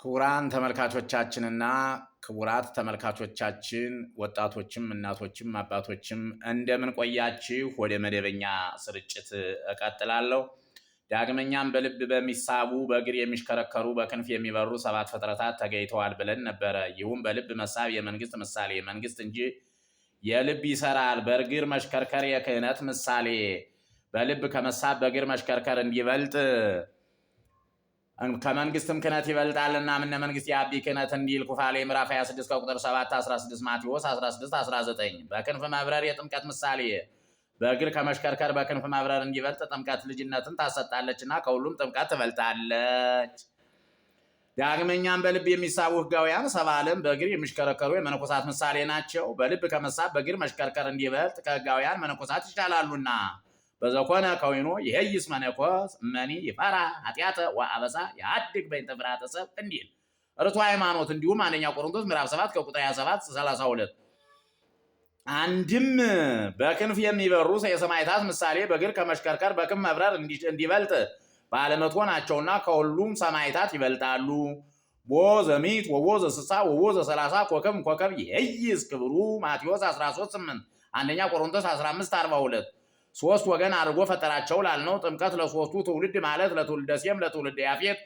ክቡራን ተመልካቾቻችንና ክቡራት ተመልካቾቻችን ወጣቶችም እናቶችም አባቶችም እንደምን ቆያችሁ? ወደ መደበኛ ስርጭት እቀጥላለሁ። ዳግመኛም በልብ በሚሳቡ በእግር የሚሽከረከሩ በክንፍ የሚበሩ ሰባት ፍጥረታት ተገኝተዋል ብለን ነበረ። ይሁን በልብ መሳብ የመንግስት ምሳሌ መንግስት እንጂ የልብ ይሰራል። በእግር መሽከርከር የክህነት ምሳሌ በልብ ከመሳብ በእግር መሽከርከር እንዲበልጥ ከመንግስትም ክህነት ይበልጣልና ምነ መንግስት የአቢ ክህነት እንዲል ኩፋሌ ምዕራፍ 26 ከቁጥር 7 16 ማቴዎስ 16 19 በክንፍ መብረር የጥምቀት ምሳሌ በእግር ከመሽከርከር በክንፍ መብረር እንዲበልጥ ጥምቀት ልጅነትን ታሰጣለችና ከሁሉም ጥምቀት ትበልጣለች። ዳግመኛም በልብ የሚሳቡ ህጋውያን ሰባ ዓለም በእግር የሚሽከረከሩ የመነኮሳት ምሳሌ ናቸው። በልብ ከመሳብ በእግር መሽከርከር እንዲበልጥ ከህጋውያን መነኮሳት ይሻላሉና በዘኮነ ከዊኖ ይሄይስ መነኮስ እመኒ ይፈራ ኃጢአተ ወአበሳ ያድግ በእንተ ፍርሃተ ሰብ እንዲል ርቱ ሃይማኖት። እንዲሁም አንደኛ ቆሮንቶስ ምዕራፍ 7 ከቁጥር 27 32 አንድም በክንፍ የሚበሩ የሰማዕታት ምሳሌ በእግር ከመሽከርከር በክንፍ መብረር እንዲበልጥ ባለመቶ ናቸውና ከሁሉም ሰማዕታት ይበልጣሉ። ቦ ዘሚት ወቦ ዘስሳ ወቦ ዘ30 ኮከብ ይሄይስ ክብሩ ማቴዎስ 13:8 አንደኛ ቆሮንቶስ 15:42 ሶስት ወገን አድርጎ ፈጠራቸው ላልነው ጥምቀት ለሶስቱ ትውልድ ማለት ለትውልደ ሴም ለትውልደ ያፌት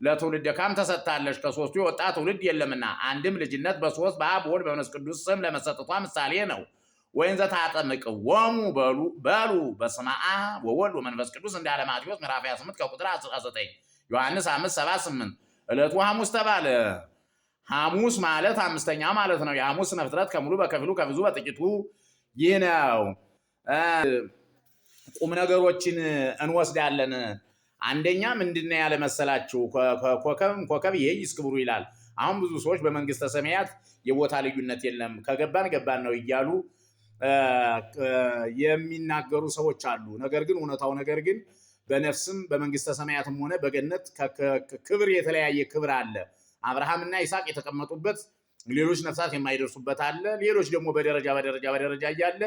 ለትውልደ ካም ተሰጥታለች። ከሶስቱ የወጣ ትውልድ የለምና አንድም ልጅነት በሶስት በአብ በወልድ በመንፈስ ቅዱስ ስም ለመሰጠቷ ምሳሌ ነው። ወይን ዘታጠምቅዎሙ በሉ በስመ አብ ወወልድ ወመንፈስ ቅዱስ እንዳለ ማቴዎስ ምዕራፍ 28 ከቁጥር 19 ዮሐንስ 5:7-8 ዕለቱ ሐሙስ ተባለ። ሐሙስ ማለት አምስተኛ ማለት ነው። የሐሙስ ስነ ፍጥረት ከሙሉ በከፊሉ ከብዙ በጥቂቱ ይህ ነው። ቁም ነገሮችን እንወስዳለን። አንደኛ ምንድነው ያለ መሰላችሁ? ኮከብ ይሄይስ ክብሩ ይላል። አሁን ብዙ ሰዎች በመንግስተ ሰማያት የቦታ ልዩነት የለም ገባን ነው እያሉ የሚናገሩ ሰዎች አሉ። ነገር ግን በነፍስም በመንግስተ ሰማያትም ሆነ በገነት ክብር የተለያየ ክብር አለ። አብርሃምና ይስሐቅ የተቀመጡበት ሌሎች ነፍሳት የማይደርሱበት አለ። ሌሎች ደግሞ በደረጃ እያለ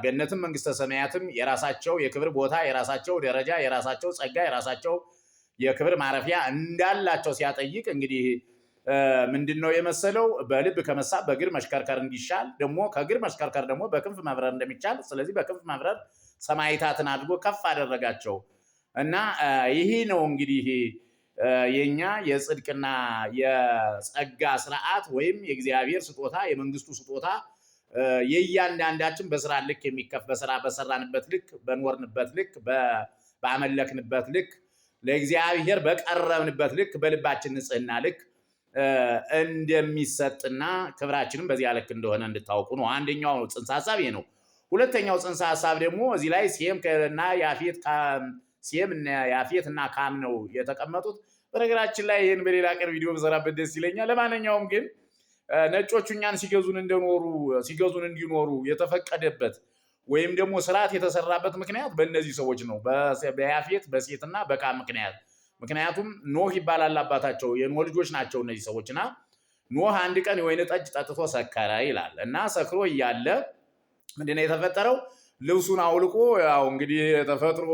ገነትም መንግስተ ሰማያትም የራሳቸው የክብር ቦታ የራሳቸው ደረጃ የራሳቸው ጸጋ የራሳቸው የክብር ማረፊያ እንዳላቸው ሲያጠይቅ እንግዲህ ምንድነው የመሰለው? በልብ ከመሳብ በእግር መሽከርከር እንዲሻል ደግሞ ከእግር መሽከርከር ደግሞ በክንፍ መብረር እንደሚቻል፣ ስለዚህ በክንፍ መብረር ሰማዕታትን አድርጎ ከፍ አደረጋቸው እና ይሄ ነው እንግዲህ የኛ የጽድቅና የጸጋ ስርዓት ወይም የእግዚአብሔር ስጦታ የመንግስቱ ስጦታ የእያንዳንዳችን በስራ ልክ በስራ በሰራንበት ልክ በኖርንበት ልክ ባመለክንበት ልክ ለእግዚአብሔር በቀረብንበት ልክ በልባችን ንጽህና ልክ እንደሚሰጥና ክብራችንም በዚያ ልክ እንደሆነ እንድታውቁ ነው። አንደኛው ጽንሰ ሐሳብ ይሄ ነው። ሁለተኛው ጽንሰ ሐሳብ ደግሞ እዚህ ላይ ሴም እና ያፌት እና ካም ነው የተቀመጡት። በነገራችን ላይ ይህን በሌላ ቀን ቪዲዮ በሰራበት ደስ ይለኛል። ለማንኛውም ግን ነጮቹ እኛን ሲገዙን እንዲኖሩ የተፈቀደበት ወይም ደግሞ ስርዓት የተሰራበት ምክንያት በእነዚህ ሰዎች ነው። በያፌት በሴትና በካም ምክንያቱም ኖህ ይባላል አባታቸው። የኖህ ልጆች ናቸው እነዚህ ሰዎችና ኖህ አንድ ቀን የወይን ጠጅ ጠጥቶ ሰከረ ይላል እና ሰክሮ እያለ ምንድነው የተፈጠረው? ልብሱን አውልቆ ያው እንግዲህ ተፈጥሮ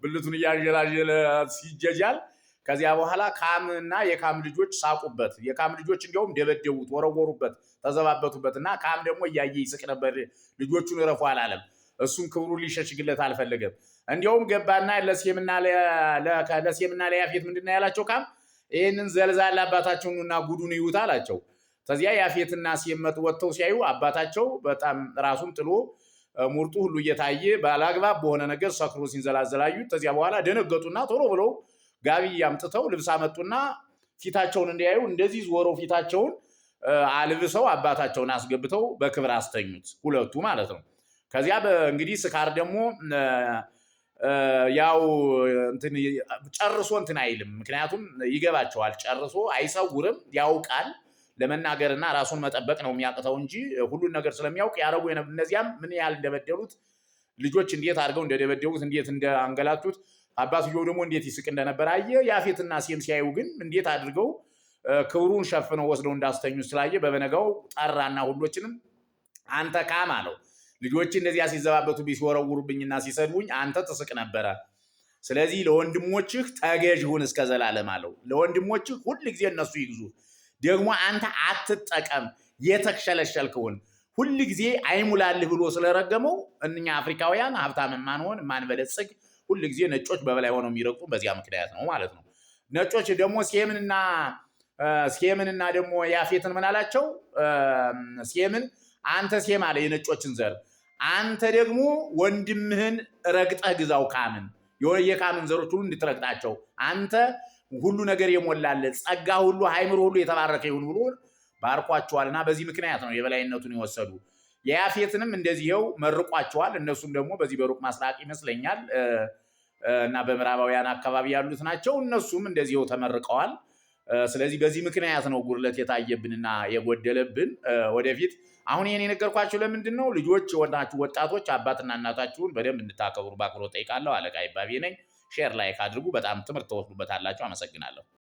ብልቱን እያንጀላጀለ ሲጀጃል ከዚያ በኋላ ካምና የካም ልጆች ሳቁበት። የካም ልጆች እንዲያውም ደበደቡት፣ ወረወሩበት፣ ተዘባበቱበት እና ካም ደግሞ እያየ ይስቅ ነበር። ልጆቹን እረፉ አላለም። እሱም ክብሩን ሊሸሽግለት አልፈለገም። እንዲያውም ገባና ለሴምና ለያፌት ምንድነው ያላቸው? ካም ይህንን ዘልዛላ አባታቸውንና ጉዱን ይዩት አላቸው። ከዚያ ያፌትና ሴም ወጥተው ሲያዩ አባታቸው በጣም ራሱን ጥሎ ሙርጡ ሁሉ እየታየ ባላግባብ በሆነ ነገር ሰክሮ ሲንዘላዘላዩት ከዚያ በኋላ ደነገጡና ቶሎ ብለው ጋቢ ያምጥተው ልብስ አመጡና ፊታቸውን እንዲያዩ እንደዚህ ዞረው ፊታቸውን አልብሰው አባታቸውን አስገብተው በክብር አስተኙት፣ ሁለቱ ማለት ነው። ከዚያ እንግዲህ ስካር ደግሞ ያው ጨርሶ አይልም። ምክንያቱም ይገባቸዋል። ጨርሶ አይሰውርም፣ ያውቃል። ለመናገርና ራሱን መጠበቅ ነው የሚያቅተው እንጂ ሁሉን ነገር ስለሚያውቅ ያረጉ እነዚያም ምን ያህል እንደበደሉት ልጆች እንዴት አድርገው እንደደበደቡት እንዴት እንዳንገላቱት አባትየው ደግሞ እንዴት ይስቅ እንደነበር አየ። ያፌትና ሴም ሲያዩ ግን እንዴት አድርገው ክብሩን ሸፍነው ወስደው እንዳስተኙ ስላየ በበነጋው ጠራና ሁሎችንም አንተ ካም አለው ልጆች እንደዚያ ሲዘባበቱ ቢወረውሩብኝና ሲሰድቡኝ አንተ ትስቅ ነበረ። ስለዚህ ለወንድሞችህ ተገዥ ሁን እስከ ዘላለም አለው። ለወንድሞችህ ሁል ጊዜ እነሱ ይግዙ፣ ደግሞ አንተ አትጠቀም፣ የተሸለሸልክውን ሁል ጊዜ አይሙላልህ ብሎ ስለረገመው እኛ አፍሪካውያን ሀብታም ማንሆን ማንበለጽግ ሁል ጊዜ ነጮች በበላይ ሆነው የሚረግጡ በዚያ ምክንያት ነው ማለት ነው። ነጮች ደግሞ ሴምንና ደግሞ ያፌትን ምን አላቸው? ሴምን አንተ ሴም አለ የነጮችን ዘር አንተ ደግሞ ወንድምህን ረግጠህ ግዛው ካምን የካምን ዘሮች ሁሉ እንድትረግጣቸው አንተ ሁሉ ነገር የሞላለት ጸጋ ሁሉ ሃይምሮ ሁሉ የተባረከ ይሁን ብሎ ባርኳቸዋልና በዚህ ምክንያት ነው የበላይነቱን የወሰዱ። የያፌትንም እንደዚህው መርቋቸዋል። እነሱም ደግሞ በዚህ በሩቅ ማስራቅ ይመስለኛል እና በምዕራባውያን አካባቢ ያሉት ናቸው። እነሱም እንደዚህው ተመርቀዋል። ስለዚህ በዚህ ምክንያት ነው ጉድለት የታየብንና የጎደለብን። ወደፊት አሁን ይሄን የነገርኳችሁ ለምንድን ነው? ልጆች የሆናችሁ ወጣቶች አባትና እናታችሁን በደንብ እንድታከብሩ በአክብሮት ጠይቃለሁ። አለቃ ይባቤ ነኝ። ሼር ላይክ አድርጉ። በጣም ትምህርት ተወስዱበታላችሁ። አመሰግናለሁ።